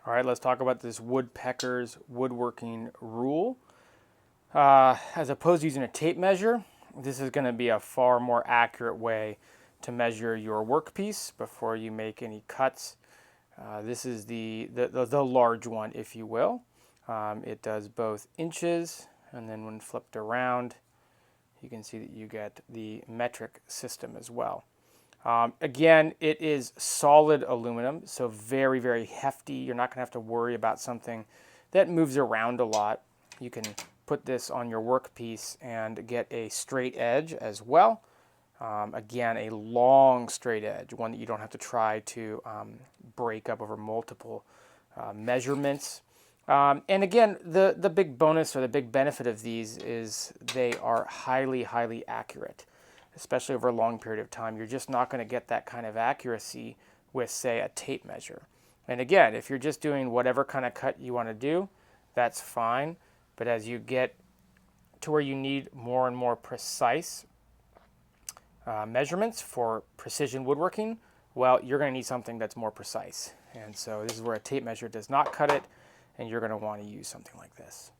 All right, let's talk about this Woodpeckers Woodworking Rule. As opposed to using a tape measure, this is going to be a far more accurate way to measure your workpiece before you make any cuts. This is the large one, if you will. It does both inches, and then when flipped around, you can see that you get the metric system as well. Again, it is solid aluminum, so very, very hefty. You're not going to have to worry about something that moves around a lot. You can put this on your workpiece and get a straight edge as well. Again, a long straight edge, one that you don't have to try to break up over multiple measurements. And again, the big bonus or the big benefit of these is they are highly, highly accurate, especially over a long period of time. You're just not going to get that kind of accuracy with, say, a tape measure. And again, if you're just doing whatever kind of cut you want to do, that's fine. But as you get to where you need more and more precise measurements for precision woodworking, well, you're going to need something that's more precise. And so this is where a tape measure does not cut it, and you're going to want to use something like this.